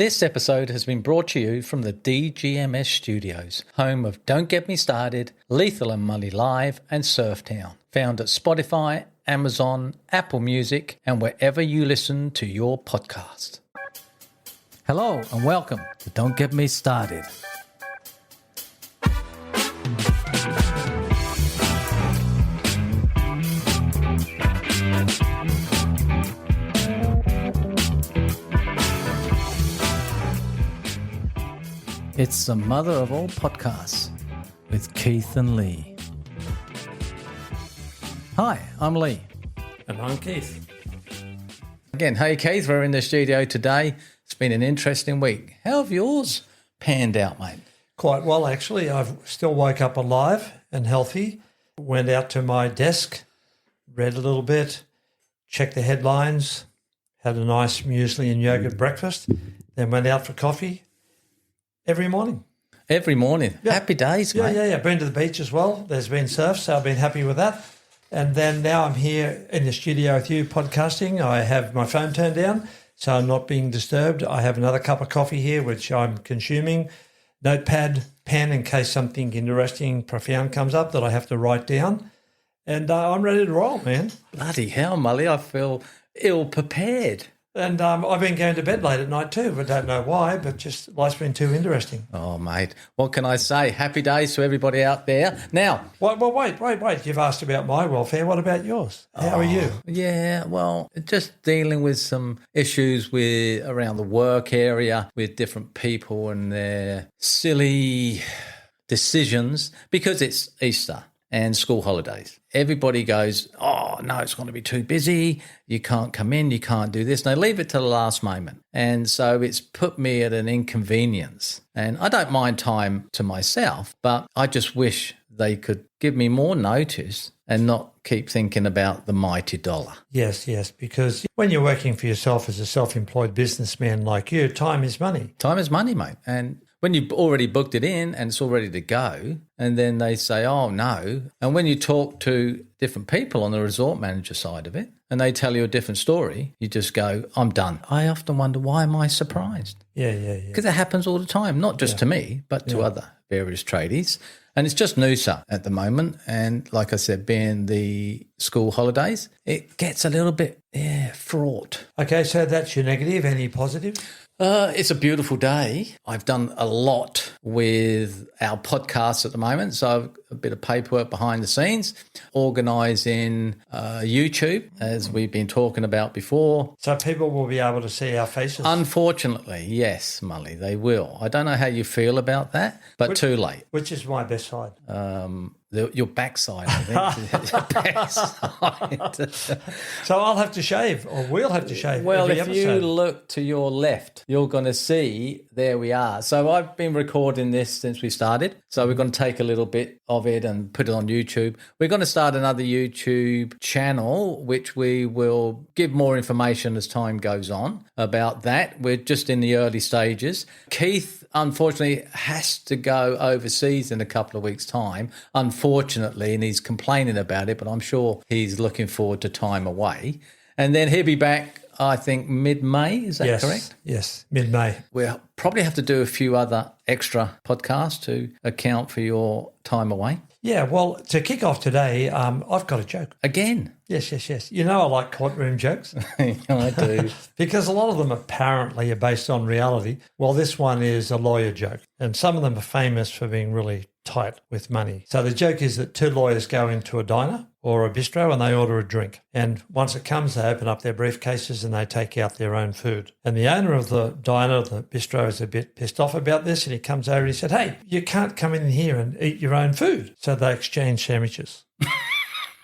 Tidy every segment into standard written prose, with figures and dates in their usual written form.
This episode has been brought to you from the DGMS Studios, home of Don't Get Me Started, Lethal and Mully Live, and Surftown. Found at Spotify, Amazon, Apple Music, and wherever you listen to your podcast. Hello and welcome to Don't Get Me Started. It's the mother of all podcasts with Keith and Lee. Hi, I'm Lee. And I'm Keith. Again, hey Keith, we're in the studio today. It's been an interesting week. How have yours panned out, mate? Quite well, actually. I've still woke up alive and healthy. Went out to my desk, read a little bit, checked the headlines, had a nice muesli and yogurt breakfast, then went out for coffee. Every morning. Every morning. Yeah. Happy days, mate. Yeah. Been to the beach as well. There's been surf, so I've been happy with that. And then now I'm here in the studio with you podcasting. I have my phone turned down, so I'm not being disturbed. I have another cup of coffee here, which I'm consuming. Notepad, pen, in case something interesting, profound comes up that I have to write down. And I'm ready to roll, man. Bloody hell, Mully, I feel ill-prepared. And I've been going to bed late at night too. I don't know why, but just life's been too interesting. Oh, mate, what can I say? Happy days to everybody out there. Now... Well, wait. You've asked about my welfare. What about yours? How are you? Yeah, well, just dealing with some issues with around the work area with different people and their silly decisions because it's Easter and school holidays. Everybody goes, oh, no, it's going to be too busy. You can't come in. You can't do this. And they leave it to the last moment. And so it's put me at an inconvenience. And I don't mind time to myself, but I just wish they could give me more notice and not keep thinking about the mighty dollar. Yes, because when you're working for yourself as a self-employed businessman like you, time is money. Time is money, mate. And when you've already booked it in and it's all ready to go, and then they say, oh, no. And when you talk to different people on the resort manager side of it, and they tell you a different story, you just go, I'm done. I often wonder, why am I surprised? Yeah. Because it happens all the time, not just to me, but to other various tradies. And it's just Noosa at the moment. And like I said, being the school holidays, it gets a little bit, fraught. Okay, so that's your negative. Any positive? It's a beautiful day. I've done a lot with our podcast at the moment, so I've a bit of paperwork behind the scenes, organising YouTube, as we've been talking about before. So people will be able to see our faces? Unfortunately, yes, Mully, they will. I don't know how you feel about that, but too late. Which is my best side? Your backside, I think. Your backside. So I'll have to shave, or we'll have to shave. Well, every if episode. you look to your left, you're going to see, there we are. So I've been recording this since we started. So we're going to take a little bit of it and put it on YouTube. We're going to start another YouTube channel, which we will give more information as time goes on about that. We're just in the early stages. Keith, unfortunately, has to go overseas in a couple of weeks' time, unfortunately, and he's complaining about it, but I'm sure he's looking forward to time away. And then he'll be back, I think, mid-May, is that correct? Yes, mid-May. We'll probably have to do a few other extra podcasts to account for your time away. Yeah, well, to kick off today, I've got a joke. Again? Yes. You know I like courtroom jokes. I do. Because a lot of them apparently are based on reality. Well, this one is a lawyer joke. And some of them are famous for being really tight with money. So the joke is that two lawyers go into a diner or a bistro and they order a drink. And once it comes, they open up their briefcases and they take out their own food. And the owner of the diner, the bistro, is a bit pissed off about this. And he comes over and he said, hey, you can't come in here and eat your own food. So they exchange sandwiches.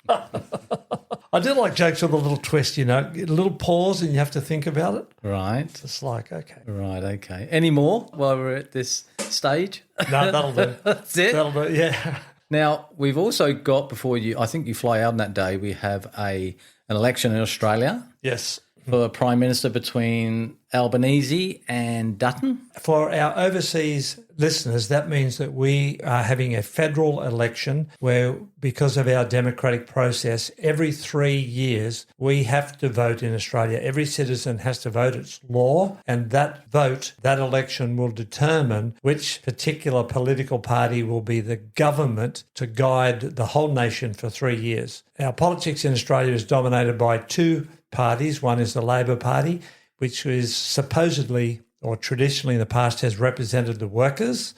I do like jokes with a little twist, a little pause and you have to think about it. Right. It's like, okay. Right, okay. Any more while we're at this stage? No, that'll do. That's it? That'll do, yeah. Now, we've also got, I think you fly out on that day, we have an election in Australia. Yes. for a Prime Minister between Albanese and Dutton? For our overseas listeners, that means that we are having a federal election where, because of our democratic process, every 3 years we have to vote in Australia. Every citizen has to vote. It's law. And that vote, that election will determine which particular political party will be the government to guide the whole nation for 3 years. Our politics in Australia is dominated by two parties. One is the Labor Party, which is supposedly or traditionally in the past has represented the workers.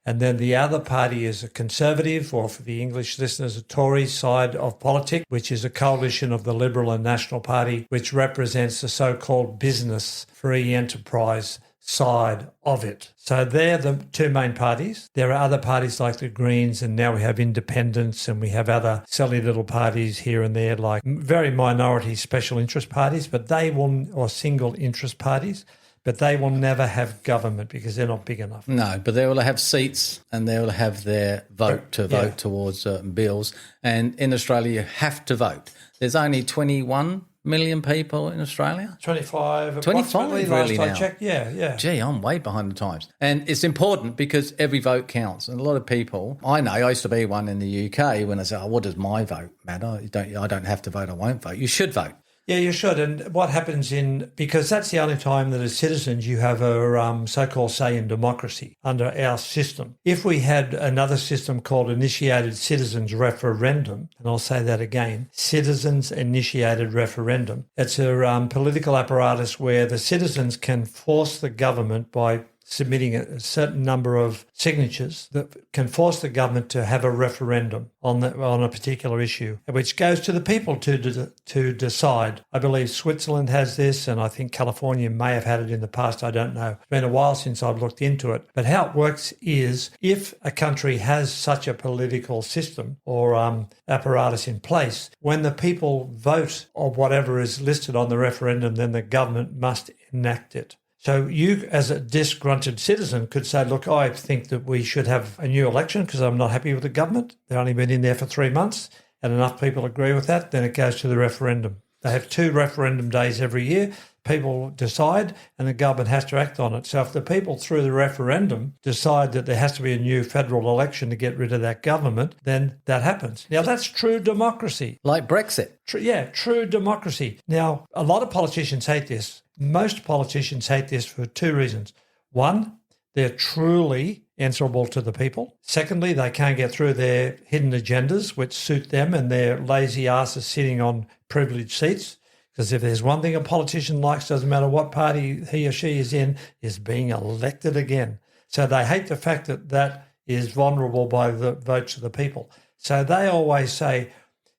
And then the other party is a Conservative, or for the English listeners, a Tory side of politics, which is a coalition of the Liberal and National Party, which represents the so-called business free enterprise side of it. So they're the two main parties. There are other parties like the Greens, and now we have independents, and we have other silly little parties here and there, like very minority special interest parties, but they will, or single interest parties, but they will never have government because they're not big enough. No, but they will have seats and they will have their vote towards certain bills. And in Australia, you have to vote. There's only 21 million people in Australia. 25 really last now. I checked. Yeah. Gee, I'm way behind the times. And it's important because every vote counts. And a lot of people, I know, I used to be one in the UK when I said, what does my vote matter? I don't have to vote, I won't vote. You should vote. Yeah, you should. And what happens because that's the only time that as citizens you have a so-called say in democracy under our system. If we had another system called initiated citizens referendum, and I'll say that again, citizens initiated referendum, it's a political apparatus where the citizens can force the government by submitting a certain number of signatures that can force the government to have a referendum on a particular issue, which goes to the people to decide. I believe Switzerland has this, and I think California may have had it in the past. I don't know. It's been a while since I've looked into it. But how it works is if a country has such a political system or apparatus in place, when the people vote on whatever is listed on the referendum, then the government must enact it. So you, as a disgruntled citizen, could say, look, I think that we should have a new election because I'm not happy with the government. They've only been in there for 3 months and enough people agree with that. Then it goes to the referendum. They have 2 referendum days every year. People decide and the government has to act on it. So if the people through the referendum decide that there has to be a new federal election to get rid of that government, then that happens. Now, that's true democracy. Like Brexit. True democracy. Now, a lot of politicians hate this. Most politicians hate this for 2 reasons. One, they're truly answerable to the people. Secondly, they can't get through their hidden agendas, which suit them and their lazy asses sitting on privileged seats. Because if there's one thing a politician likes, doesn't matter what party he or she is in, is being elected again. So they hate the fact that that is vulnerable by the votes of the people. So they always say,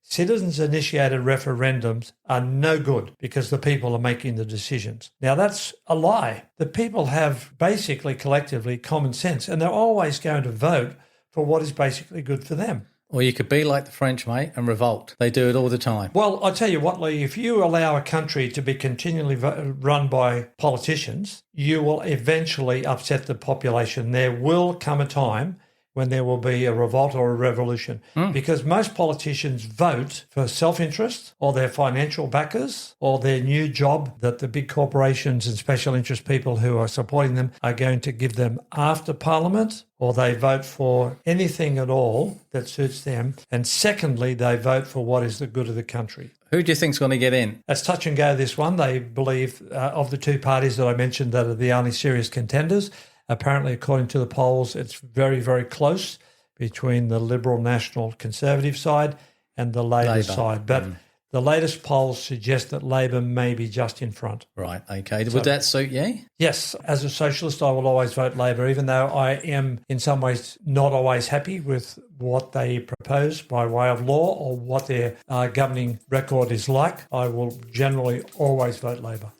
citizens-initiated referendums are no good because the people are making the decisions. Now, that's a lie. The people have basically, collectively, common sense, and they're always going to vote for what is basically good for them. Or you could be like the French, mate, and revolt. They do it all the time. Well, I'll tell you what, Lee, if you allow a country to be continually run by politicians, you will eventually upset the population. There will come a time when there will be a revolt or a revolution. Because most politicians vote for self-interest or their financial backers or their new job that the big corporations and special interest people who are supporting them are going to give them after Parliament, or they vote for anything at all that suits them. And secondly, they vote for what is the good of the country. Who do you think's going to get in? It's touch and go, this one. They believe of the 2 parties that I mentioned that are the only serious contenders. Apparently, according to the polls, it's very, very close between the Liberal National Conservative side and the Labor side. But the latest polls suggest that Labor may be just in front. Right, okay. Would that suit you? Yes. As a socialist, I will always vote Labor, even though I am in some ways not always happy with what they propose by way of law or what their governing record is like. I will generally always vote Labor.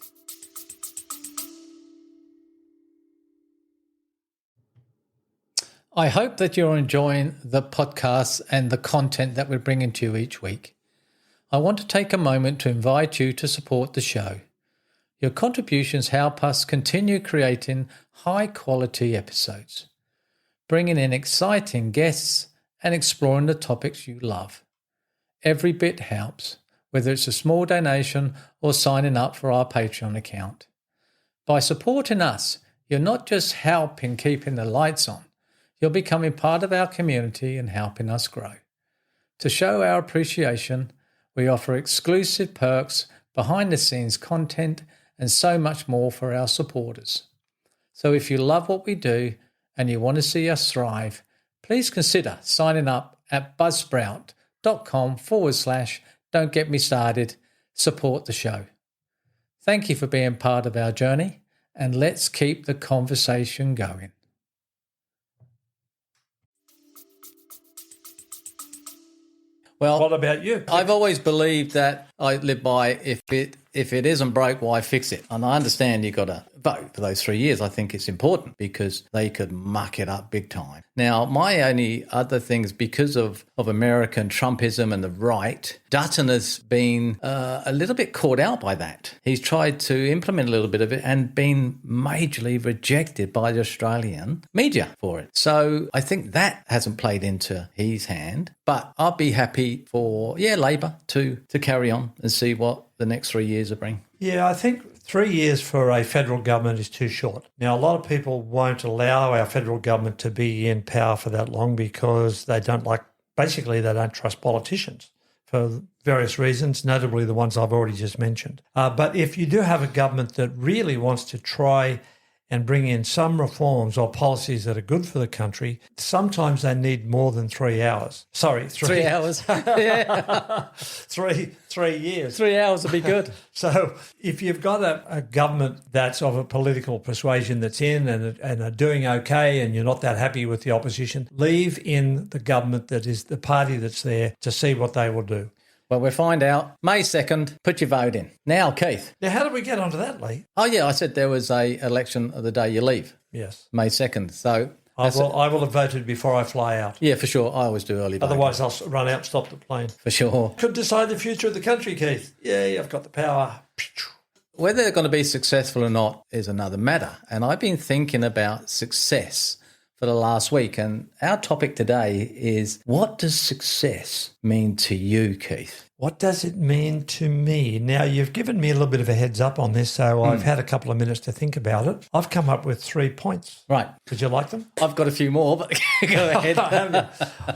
I hope that you're enjoying the podcasts and the content that we're bringing to you each week. I want to take a moment to invite you to support the show. Your contributions help us continue creating high-quality episodes, bringing in exciting guests and exploring the topics you love. Every bit helps. whether it's a small donation or signing up for our Patreon account. By supporting us, you're not just helping keeping the lights on, you're becoming part of our community and helping us grow. To show our appreciation, we offer exclusive perks, behind-the-scenes content, and so much more for our supporters. So if you love what we do and you want to see us thrive, please consider signing up at buzzsprout.com/don't get me started. Support the show. Thank you for being part of our journey, and let's keep the conversation going. Well, What about you? I've always believed that I live by if it isn't broke, why fix it? And I understand you've got to vote for those 3 years. I think it's important because they could muck it up big time. Now, my only other thing is because of American Trumpism and the right, Dutton has been a little bit caught out by that. He's tried to implement a little bit of it and been majorly rejected by the Australian media for it. So I think that hasn't played into his hand. But I'll be happy for, Labor to carry on and see what the next 3 years will bring. Yeah, I think 3 years for a federal government is too short. Now, a lot of people won't allow our federal government to be in power for that long because they don't trust politicians for various reasons, notably the ones I've already just mentioned. But if you do have a government that really wants to try and bring in some reforms or policies that are good for the country, sometimes they need more than 3 hours. Sorry, 3 hours. Yeah. 3 years. 3 hours would be good. So if you've got a government that's of a political persuasion that's in and are doing okay and you're not that happy with the opposition, leave in the government that is the party that's there to see what they will do. Well, we'll find out. May 2nd, put your vote in. Now, Keith. Now, how did we get onto that, Lee? Oh, yeah, I said there was a election of the day you leave. Yes. May 2nd. So I will have voted before I fly out. Yeah, for sure. I always do early voting. Otherwise, I'll run out and stop the plane. For sure. Could decide the future of the country, Keith. Yeah, I've got the power. Whether they're going to be successful or not is another matter. And I've been thinking about success for the last week. And our topic today is, what does success mean to you, Keith? What does it mean to me? Now, you've given me a little bit of a heads up on this, so I've had a couple of minutes to think about it. I've come up with 3 points. Right. Would you like them? I've got a few more, but go ahead.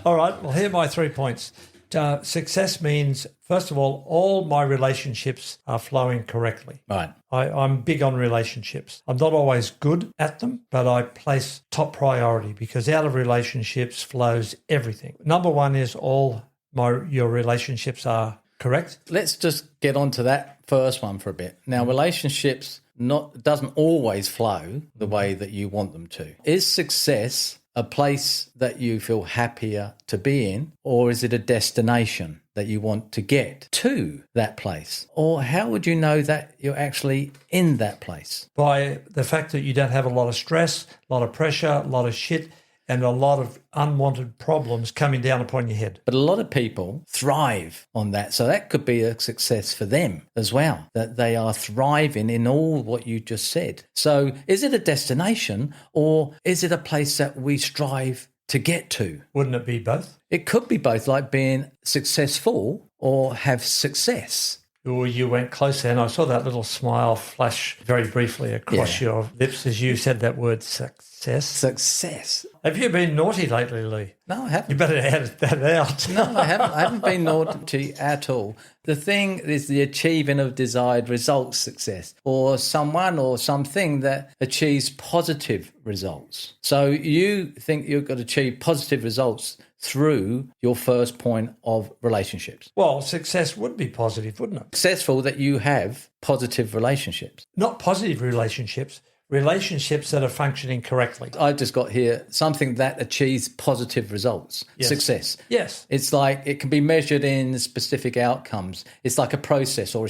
All right. Well, here are my 3 points. Success means, first of all my relationships are flowing correctly. Right. I'm big on relationships. I'm not always good at them, but I place top priority because out of relationships flows everything. Number one is your relationships are correct. Let's just get on to that first one for a bit. Now, relationships doesn't always flow the way that you want them to. Is success a place that you feel happier to be in, or is it a destination that you want to get to that place? Or how would you know that you're actually in that place? By the fact that you don't have a lot of stress, a lot of pressure, a lot of shit, and a lot of unwanted problems coming down upon your head. But a lot of people thrive on that. So that could be a success for them as well, that they are thriving in all what you just said. So is it a destination or is it a place that we strive to get to? Wouldn't it be both? It could be both, like being successful or have success. Oh, you went close there, and I saw that little smile flash very briefly across your lips as you said that word success. Success. Have you been naughty lately, Lee? No, I haven't. You better edit that out. No, I haven't. I haven't been naughty at all. The thing is the achieving of desired results success, or someone or something that achieves positive results. So you think you've got to achieve positive results through your first point of relationships. Well, success would be positive, wouldn't it? Successful that you have positive relationships. Not positive relationships, relationships that are functioning correctly. I've just got here something that achieves positive results. Yes. Success. Yes. It's like it can be measured in specific outcomes. It's like a process or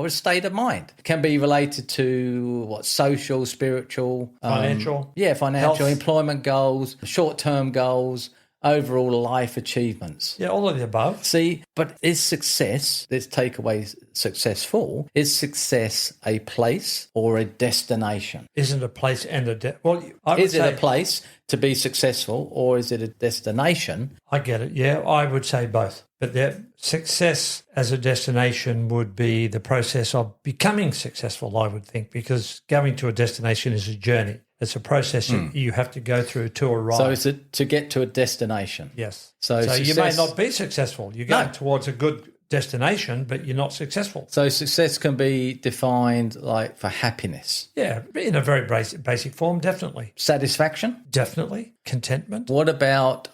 a state of mind. It can be related to social, spiritual, financial. Financial, health. Employment goals, short-term goals, overall life achievements. Yeah, all of the above. See, but is success, let's take away successful, is success a place or a destination? Isn't a place and a Is it a place to be successful or is it a destination? I get it. Yeah, I would say both. But success as a destination would be the process of becoming successful, I would think, because going to a destination is a journey. It's a process that you have to go through to arrive. So is it to get to a destination? Yes. So you may not be successful. You're going towards a good destination, but you're not successful. So success can be defined like for happiness. Yeah, in a very basic form, definitely. Satisfaction? Definitely. Contentment. What about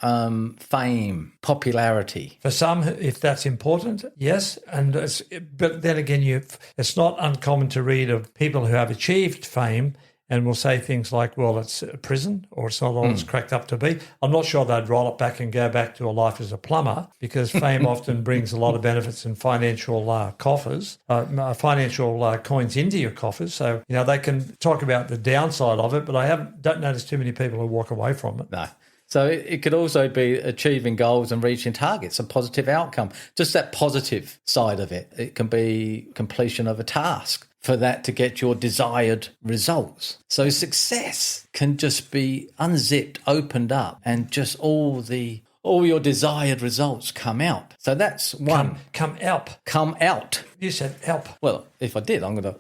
fame, popularity? For some, if that's important, yes. But then again, it's not uncommon to read of people who have achieved fame and will say things like, well, it's a prison, or it's not all it's cracked up to be. I'm not sure they'd roll it back and go back to a life as a plumber, because fame often brings a lot of benefits in financial coffers, financial coins into your coffers. So, they can talk about the downside of it, but I don't notice too many people who walk away from it. No. So it could also be achieving goals and reaching targets, a positive outcome, just that positive side of it. It can be completion of a task for that to get your desired results. So success can just be unzipped, opened up, and just all your desired results come out. So that's one. Come out. Come out. You said help. Well, if I did, I'm gonna.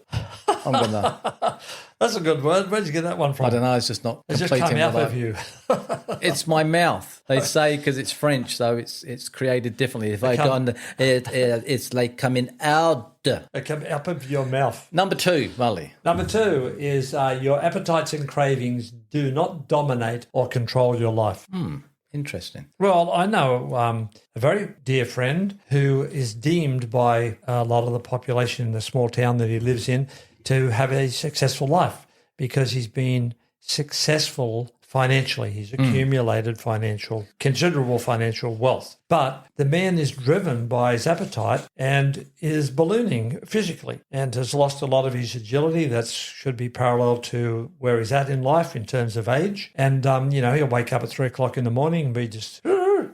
That's a good word. Where'd you get that one from? I don't know. It's just not. It's just come out of you. It's my mouth. They say because it's French, so it's created differently. If I go on, it's like coming out. They come out of your mouth. Number 2, Molly. Number 2 is your appetites and cravings do not dominate or control your life. Interesting. Well, I know a very dear friend who is deemed by a lot of the population in the small town that he lives in to have a successful life because he's been successful financially. He's accumulated considerable financial wealth. But the man is driven by his appetite and is ballooning physically and has lost a lot of his agility. That should be parallel to where he's at in life in terms of age. And, he'll wake up at 3 o'clock in the morning and be just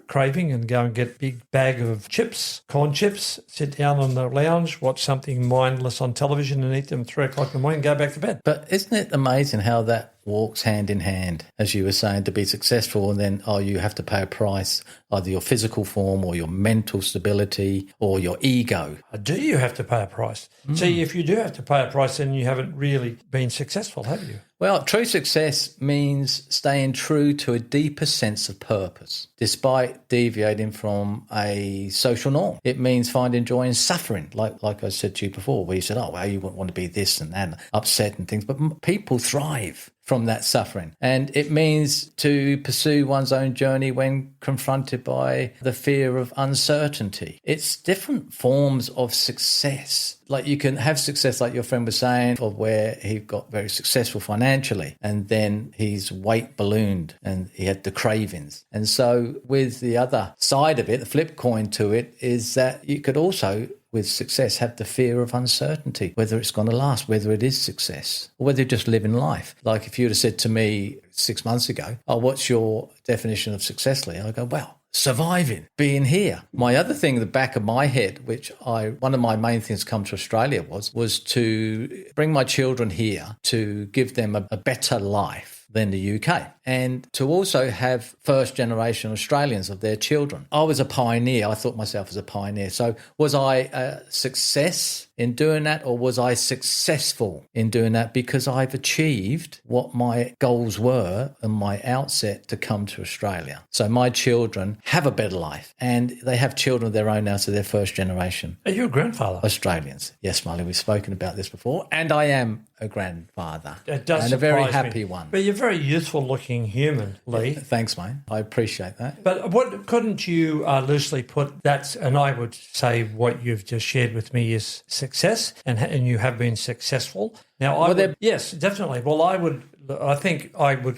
craving and go and get a big bag of chips, corn chips, sit down on the lounge, watch something mindless on television and eat them at 3 o'clock in the morning and go back to bed. But isn't it amazing how that walks hand in hand, as you were saying, to be successful, and then you have to pay a price, either your physical form or your mental stability or your ego. Do you have to pay a price? See, if you do have to pay a price, then you haven't really been successful, have you? Well, true success means staying true to a deeper sense of purpose, despite deviating from a social norm. It means finding joy in suffering, like I said to you before, where you said, you wouldn't want to be this and that, upset and things. But people thrive from that suffering. And it means to pursue one's own journey when confronted by the fear of uncertainty. It's different forms of success. Like you can have success, like your friend was saying, of where he got very successful financially and then his weight ballooned and he had the cravings. And so with the other side of it, the flip coin to it, is that you could also, with success, have the fear of uncertainty, whether it's going to last, whether it is success, or whether you're just living life. Like if you'd have said to me 6 months ago, what's your definition of success, Lee? I go, well, surviving, being here. My other thing in the back of my head, which one of my main things to come to Australia was to bring my children here, to give them a better life than the UK, and to also have first generation Australians of their children. I was a pioneer. I thought myself as a pioneer. So was I a success in doing that, or was I successful in doing that because I've achieved what my goals were and my outset to come to Australia? So my children have a better life and they have children of their own now, so they're first generation. Are you a grandfather? Australians. Yes, Marley, we've spoken about this before, and I am a grandfather. It does and a very surprise happy me. one. But you're a very youthful looking human, Lee. Thanks, mate. I appreciate that. But couldn't you loosely put that, and I would say what you've just shared with me is success, and you have been successful. Now, yes, definitely. Well, I think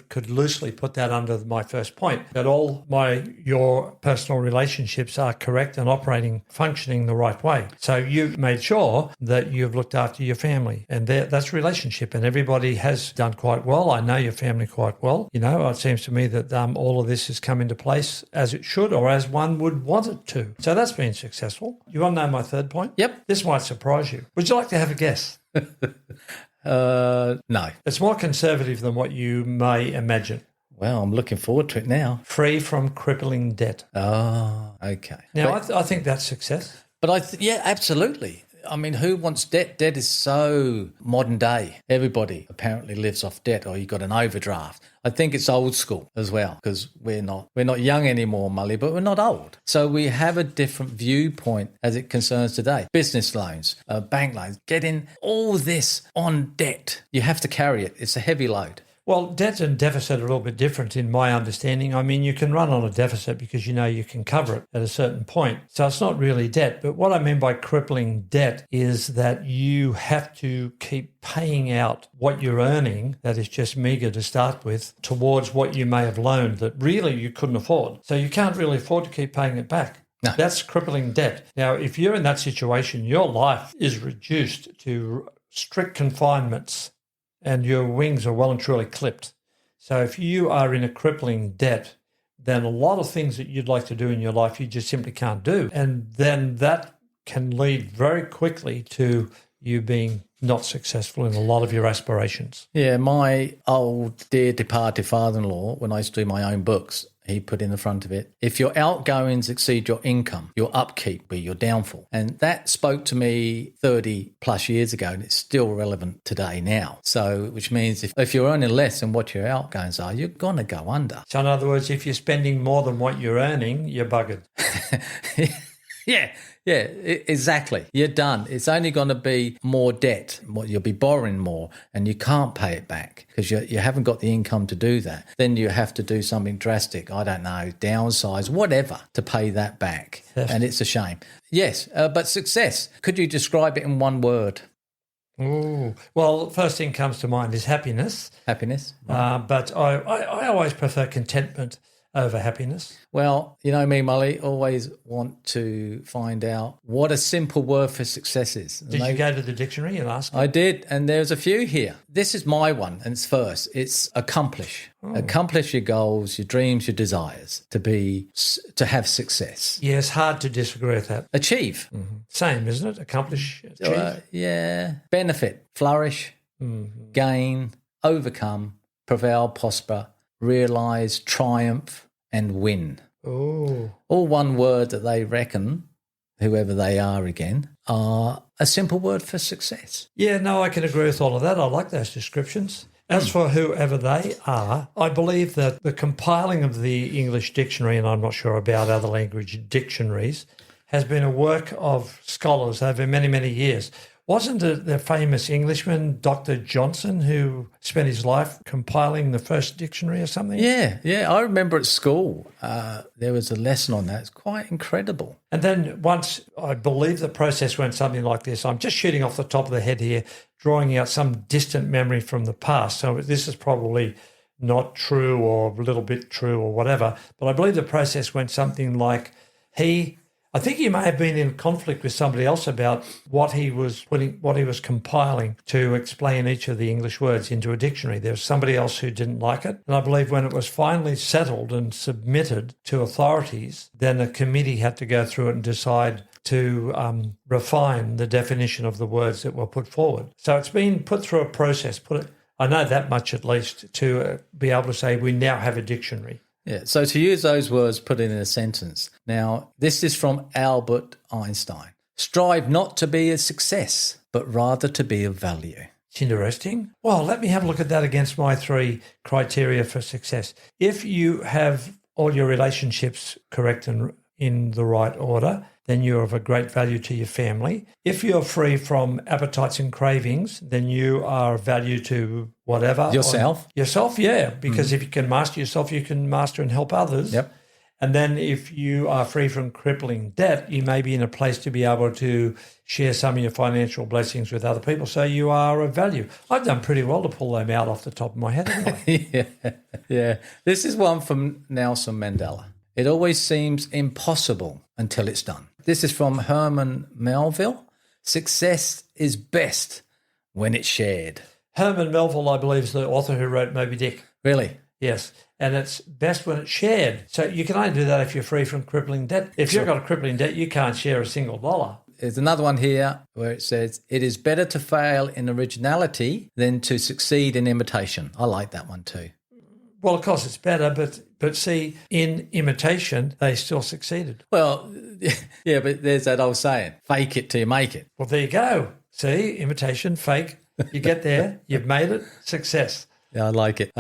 could loosely put that under my first point, that your personal relationships are correct and functioning the right way. So you've made sure that you've looked after your family, and that's relationship, and everybody has done quite well. I know your family quite well. It seems to me that all of this has come into place as it should, or as one would want it to. So that's been successful. You want to know my third point? Yep. This might surprise you. Would you like to have a guess? No. It's more conservative than what you may imagine. Well, I'm looking forward to it now. Free from crippling debt. Oh, okay. Now, I think that's success. But yeah, absolutely. I mean, who wants debt? Debt is so modern day. Everybody apparently lives off debt, or you got an overdraft. I think it's old school as well, because we're not young anymore, Mully, but we're not old. So we have a different viewpoint as it concerns today. Business loans, bank loans, getting all this on debt. You have to carry it. It's a heavy load. Well, debt and deficit are a little bit different in my understanding. I mean, you can run on a deficit because you know you can cover it at a certain point. So it's not really debt. But what I mean by crippling debt is that you have to keep paying out what you're earning, that is just meager to start with, towards what you may have loaned that really you couldn't afford. So you can't really afford to keep paying it back. No. That's crippling debt. Now, if you're in that situation, your life is reduced to strict confinements, and your wings are well and truly clipped. So if you are in a crippling debt, then a lot of things that you'd like to do in your life, you just simply can't do. And then that can lead very quickly to you being not successful in a lot of your aspirations. Yeah, my old dear departed father-in-law, when I used to do my own books, he put in the front of it, if your outgoings exceed your income, your upkeep will be your downfall. And that spoke to me 30 plus years ago, and it's still relevant today now. So, which means if you're earning less than what your outgoings are, you're going to go under. So in other words, if you're spending more than what you're earning, you're buggered. Yeah, exactly. You're done. It's only going to be more debt. You'll be borrowing more, and you can't pay it back because you haven't got the income to do that. Then you have to do something drastic. I don't know, downsize, whatever, to pay that back. Yes. And it's a shame. Yes, but success. Could you describe it in one word? Ooh. Well, first thing comes to mind is happiness. Happiness. But I always prefer contentment over happiness. Well, you know me, Mully, always want to find out what a simple word for success is. Did you go to the dictionary and ask? I did, and there's a few here. This is my one, and it's first. It's accomplish. Oh. Accomplish your goals, your dreams, your desires, to have success. Yes, hard to disagree with that. Achieve. Mm-hmm. Same, isn't it? Accomplish, achieve. Yeah. Benefit, flourish, gain, overcome, prevail, prosper, realise, triumph, and win. Oh. All one word that they reckon, whoever they are again, are a simple word for success. Yeah, no, I can agree with all of that. I like those descriptions. As for whoever they are, I believe that the compiling of the English dictionary, and I'm not sure about other language dictionaries, has been a work of scholars over many, many years. Wasn't it the famous Englishman, Dr. Johnson, who spent his life compiling the first dictionary or something? Yeah. I remember at school there was a lesson on that. It's quite incredible. And then once, I believe the process went something like this. I'm just shooting off the top of the head here, drawing out some distant memory from the past. So this is probably not true or a little bit true or whatever. But I believe the process went something like I think he may have been in conflict with somebody else about what he was compiling to explain each of the English words into a dictionary. There was somebody else who didn't like it. And I believe when it was finally settled and submitted to authorities, then a committee had to go through it and decide to refine the definition of the words that were put forward. So it's been put through a process, I know that much at least, to be able to say we now have a dictionary. Yeah, so to use those words put in a sentence. Now, this is from Albert Einstein. Strive not to be a success, but rather to be of value. It's interesting. Well, let me have a look at that against my 3 criteria for success. If you have all your relationships correct and in the right order, then you're of a great value to your family. If you're free from appetites and cravings, then you are of value to whatever. Yourself, yeah, because if you can master yourself, you can master and help others. Yep. And then if you are free from crippling debt, you may be in a place to be able to share some of your financial blessings with other people. So you are of value. I've done pretty well to pull them out off the top of my head anyway. Yeah. This is one from Nelson Mandela. It always seems impossible until it's done. This is from Herman Melville. Success is best when it's shared. Herman Melville, I believe, is the author who wrote Moby Dick. Really? Yes. And it's best when it's shared. So you can only do that if you're free from crippling debt. If you've got a crippling debt, you can't share a single dollar. There's another one here where it says, it is better to fail in originality than to succeed in imitation. I like that one too. Well, of course, it's better, but see, in imitation, they still succeeded. Well, yeah, but there's that old saying, fake it till you make it. Well, there you go. See, imitation, fake. You get there, you've made it, success. Yeah, I like it.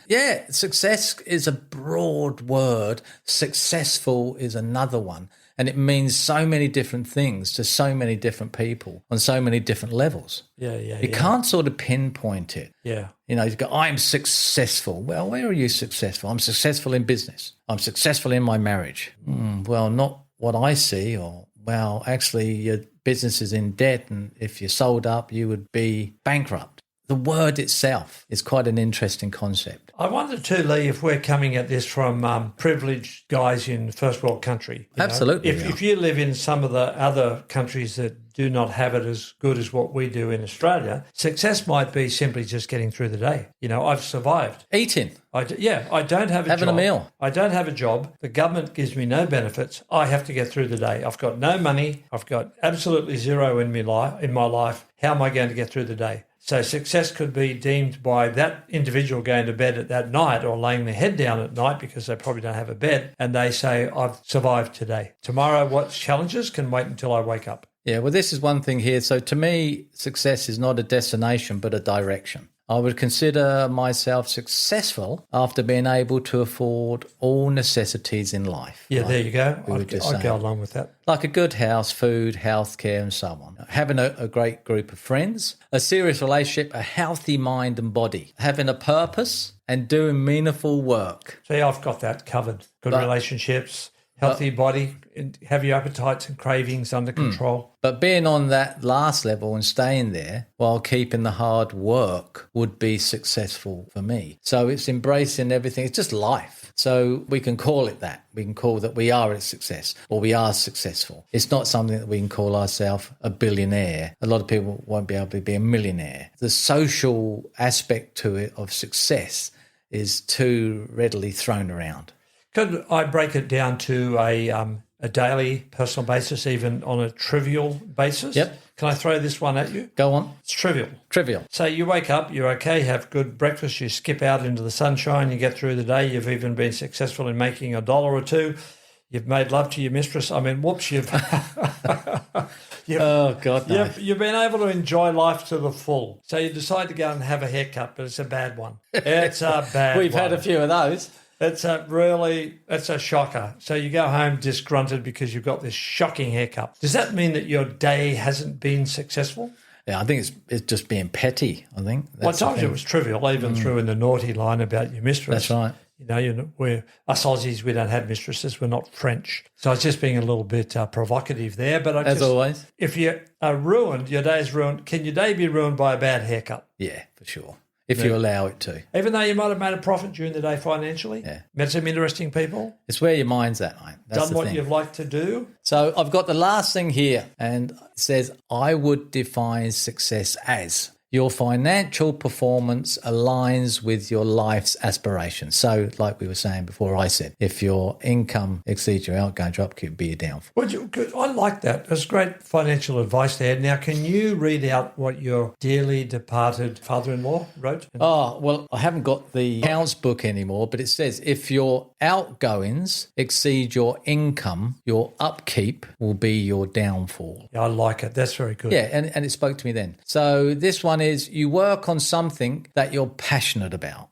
Yeah, success is a broad word. Successful is another one. And it means so many different things to so many different people on so many different levels. You can't sort of pinpoint it. Yeah. You know, you go, I'm successful. Well, where are you successful? I'm successful in business. I'm successful in my marriage. Well, not what I see. Or, well, actually, your business is in debt, and if you sold up, you would be bankrupt. The word itself is quite an interesting concept. I wonder too, Lee, if we're coming at this from privileged guys in first world country. Absolutely. If you live in some of the other countries that do not have it as good as what we do in Australia, success might be simply just getting through the day. You know, I've survived. Eating. I don't have a Having job. a meal. I don't have a job. The government gives me no benefits. I have to get through the day. I've got no money. I've got absolutely zero in my life. How am I going to get through the day? So success could be deemed by that individual going to bed at that night or laying their head down at night because they probably don't have a bed, and they say, I've survived today. Tomorrow, what's challenges can wait until I wake up. Yeah, well, this is one thing here. So to me, success is not a destination, but a direction. I would consider myself successful after being able to afford all necessities in life. Yeah, there you go. I'd go along with that. Like a good house, food, healthcare, and so on. Having a great group of friends, a serious relationship, a healthy mind and body, having a purpose and doing meaningful work. See, I've got that covered. Good relationships, healthy body, and have your appetites and cravings under control. But being on that last level and staying there while keeping the hard work would be successful for me. So it's embracing everything. It's just life. So we can call it that. We can call that we are a success or we are successful. It's not something that we can call ourselves a billionaire. A lot of people won't be able to be a millionaire. The social aspect to it of success is too readily thrown around. Could I break it down to a daily personal basis, even on a trivial basis? Yep. Can I throw this one at you? Go on. It's trivial. Trivial. So you wake up, you're okay, have good breakfast, you skip out into the sunshine, you get through the day, you've even been successful in making $1 or $2, you've made love to your mistress. I mean, whoops, you've oh, God, no. You've been able to enjoy life to the full. So you decide to go and have a haircut, but it's a bad one. It's a bad We've one. had a few of those. It's a shocker. So you go home disgruntled because you've got this shocking haircut. Does that mean that your day hasn't been successful? Yeah, I think it's just being petty, I think. Well, I told you it was trivial. I even threw in the naughty line about your mistress. That's right. You know, we're us Aussies, we don't have mistresses. We're not French. So I was just being a little bit provocative there. But As always. If you are ruined, your day's ruined. Can your day be ruined by a bad haircut? Yeah, for sure. If you allow it to. Even though you might have made a profit during the day financially. Yeah. Met some interesting people. It's where your mind's at, mate. That's Done what you've liked to do. So I've got the last thing here, and it says, I would define success as your financial performance aligns with your life's aspirations. So like we were saying before, I said, if your income exceeds your outgoing, drop could be a downfall. I like that. That's great financial advice there. Now, can you read out what your dearly departed father-in-law wrote? Oh, well, I haven't got the accounts book anymore, but it says if your outgoings exceed your income, your upkeep will be your downfall. Yeah, I like it. That's very good. Yeah, and it spoke to me then. So this one is you work on something that you're passionate about,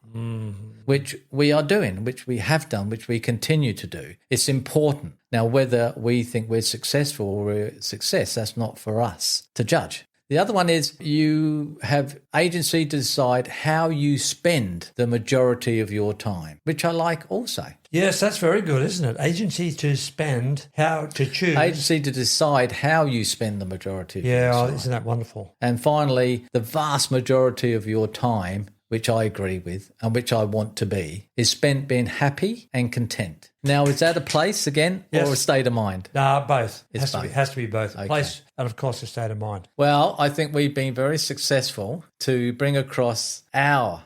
which we are doing, which we have done, which we continue to do. It's important. Now, whether we think we're successful or we're a success, that's not for us to judge. The other one is you have agency to decide how you spend the majority of your time, which I like also. Yes, that's very good, isn't it? Agency to spend, how to choose. Agency to decide how you spend the majority of your time. Yeah, isn't that wonderful? And finally, the vast majority of your time, which I agree with and which I want to be, is spent being happy and content. Now, is that a place again or a state of mind? No, both. It's Has to be both. Okay. Place and, of course, a state of mind. Well, I think we've been very successful to bring across our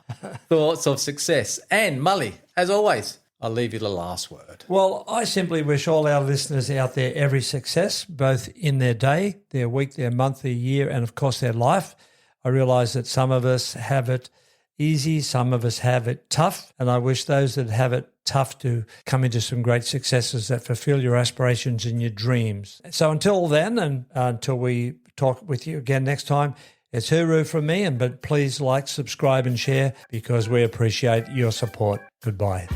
thoughts of success. And, Mully, as always, I'll leave you the last word. Well, I simply wish all our listeners out there every success, both in their day, their week, their month, their year, and, of course, their life. I realise that some of us have it easy. Some of us have it tough. And I wish those that have it tough to come into some great successes that fulfill your aspirations and your dreams. So until then, and until we talk with you again next time, it's hooroo from me. But please like, subscribe and share because we appreciate your support. Goodbye.